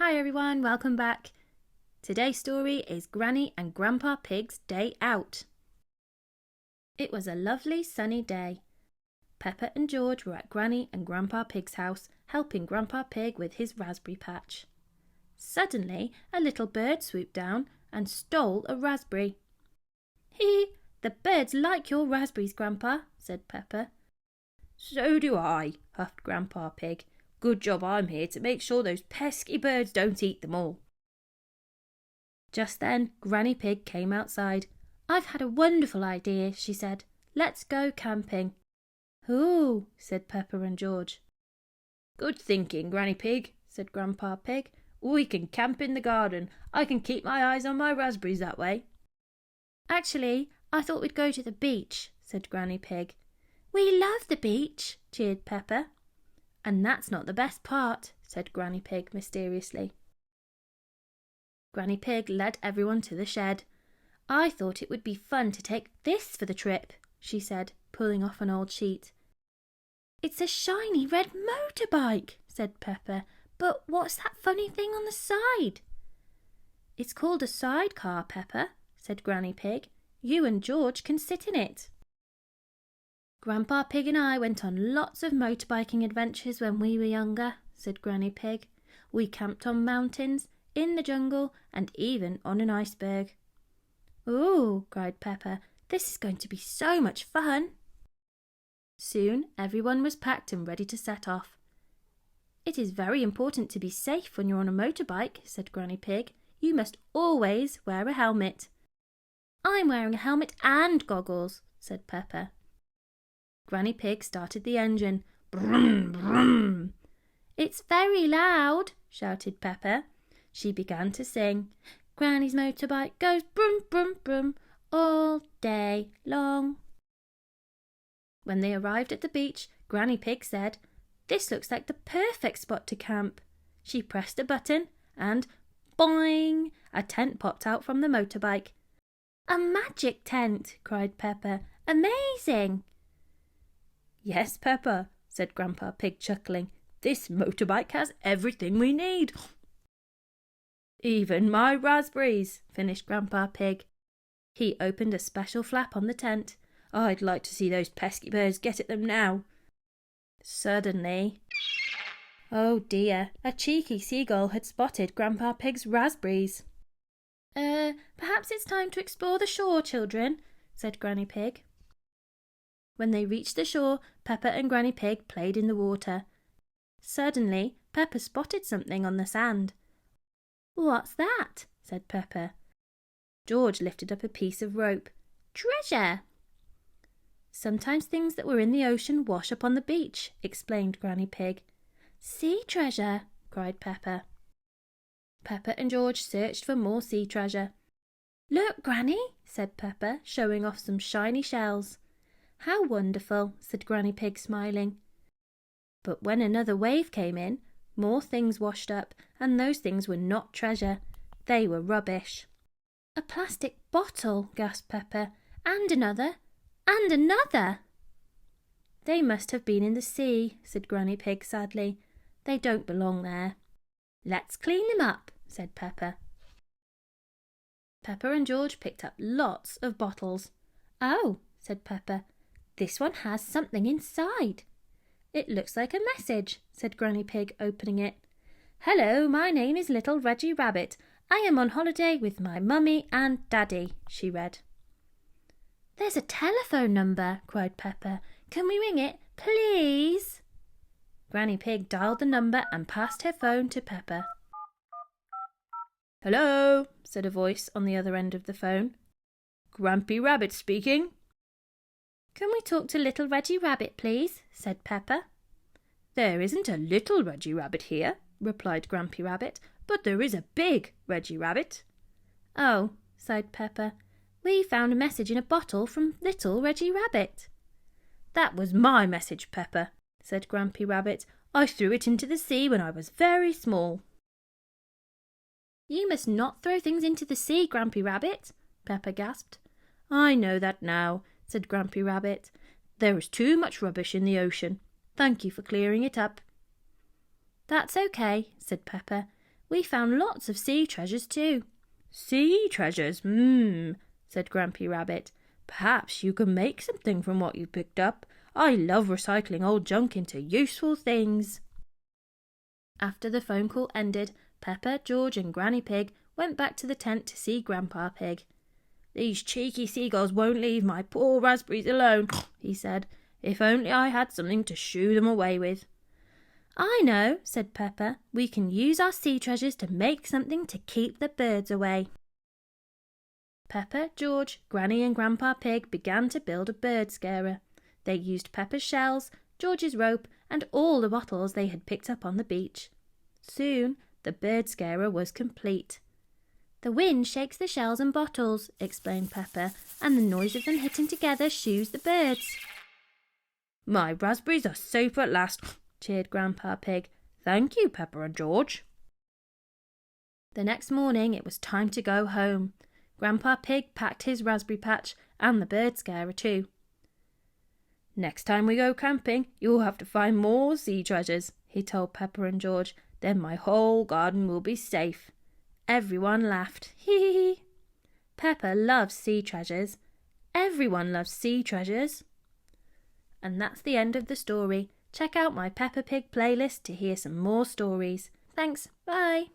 Hi everyone, welcome back. Today's story is Granny and Grandpa Pig's Day Out. It was a lovely sunny day. Peppa and George were at Granny and Grandpa Pig's house helping Grandpa Pig with his raspberry patch. Suddenly a little bird swooped down and stole a raspberry. "Hee, the birds like your raspberries, Grandpa," said Peppa. "So do I," huffed Grandpa Pig. "Good job I'm here to make sure those pesky birds don't eat them all." Just then Granny Pig came outside. "I've had a wonderful idea," she said. "Let's go camping." "Ooh," said Peppa and George. "Good thinking, Granny Pig," said Grandpa Pig. "We can camp in the garden. I can keep my eyes on my raspberries that way." "Actually, I thought we'd go to the beach," said Granny Pig. "We love the beach," cheered Peppa. "And that's not the best part," said Granny Pig mysteriously. Granny Pig led everyone to the shed. "I thought it would be fun to take this for the trip," she said, pulling off an old sheet. "It's a shiny red motorbike," said Peppa. "But what's that funny thing on the side?" "It's called a sidecar, Peppa," said Granny Pig. "You and George can sit in it." "Grandpa Pig and I went on lots of motorbiking adventures when we were younger," said Granny Pig. "We camped on mountains, in the jungle, and even on an iceberg." "Ooh," cried Peppa. "This is going to be so much fun." Soon everyone was packed and ready to set off. "It is very important to be safe when you're on a motorbike," said Granny Pig. "You must always wear a helmet." "I'm wearing a helmet and goggles," said Peppa. Granny Pig started the engine. "Brum, brum." "It's very loud," shouted Peppa. She began to sing. "Granny's motorbike goes brum, brum, brum all day long." When they arrived at the beach, Granny Pig said, "This looks like the perfect spot to camp." She pressed a button and boing! A tent popped out from the motorbike. "A magic tent!" cried Peppa. "Amazing!" "Yes, Peppa," said Grandpa Pig, chuckling. "This motorbike has everything we need." "Even my raspberries," finished Grandpa Pig. He opened a special flap on the tent. "I'd like to see those pesky birds get at them now." Suddenly, oh dear, a cheeky seagull had spotted Grandpa Pig's raspberries. Perhaps it's time to explore the shore, children," said Granny Pig. When they reached the shore, Peppa and Granny Pig played in the water. Suddenly, Peppa spotted something on the sand. "What's that?" said Peppa. George lifted up a piece of rope. "Treasure!" "Sometimes things that were in the ocean wash up on the beach," explained Granny Pig. "Sea treasure!" cried Peppa. Peppa and George searched for more sea treasure. "Look, Granny," said Peppa, showing off some shiny shells. "How wonderful," said Granny Pig, smiling. But when another wave came in, more things washed up, and those things were not treasure. They were rubbish. "A plastic bottle," gasped Peppa. "And another, and another." "They must have been in the sea," said Granny Pig sadly. "They don't belong there." "Let's clean them up," said Peppa. Peppa and George picked up lots of bottles. "Oh," said Peppa, "this one has something inside." "It looks like a message," said Granny Pig, opening it. "Hello, my name is Little Reggie Rabbit. I am on holiday with my mummy and daddy," she read. "There's a telephone number," cried Peppa. "Can we ring it, please?" Granny Pig dialed the number and passed her phone to Peppa. "Hello," said a voice on the other end of the phone. "Grampy Rabbit speaking." "Can we talk to Little Reggie Rabbit, please?" said Peppa. "There isn't a little Reggie Rabbit here," replied Grampy Rabbit, "but there is a big Reggie Rabbit." "Oh," sighed Peppa, "we found a message in a bottle from Little Reggie Rabbit." "That was my message, Peppa," said Grampy Rabbit. "I threw it into the sea when I was very small." "You must not throw things into the sea, Grampy Rabbit," Peppa gasped. "I know that now," said Grampy Rabbit. "There is too much rubbish in the ocean. Thank you for clearing it up." "That's okay," said Peppa. We found lots of sea treasures too. Sea treasures? Said Grampy Rabbit. Perhaps you can make something from what you picked up. I love recycling old junk into useful things. After the phone call ended, Peppa, George and Granny Pig went back to the tent to see Grandpa Pig. These cheeky seagulls won't leave my poor raspberries alone, he said. If only I had something to shoo them away with. I know, said Peppa. We can use our sea treasures to make something to keep the birds away. Peppa, George, Granny and Grandpa Pig began to build a bird scarer. They used Peppa's shells, George's rope and all the bottles they had picked up on the beach. Soon the bird scarer was complete. The wind shakes the shells and bottles, explained Peppa, and the noise of them hitting together shoos the birds. My raspberries are safe at last, cheered Grandpa Pig. Thank you, Peppa and George. The next morning it was time to go home. Grandpa Pig packed his raspberry patch and the bird scarer too. Next time we go camping, you'll have to find more sea treasures, he told Peppa and George. Then my whole garden will be safe. Everyone laughed. Hee hee hee. Peppa loves sea treasures. Everyone loves sea treasures. And that's the end of the story. Check out my Peppa Pig playlist to hear some more stories. Thanks. Bye.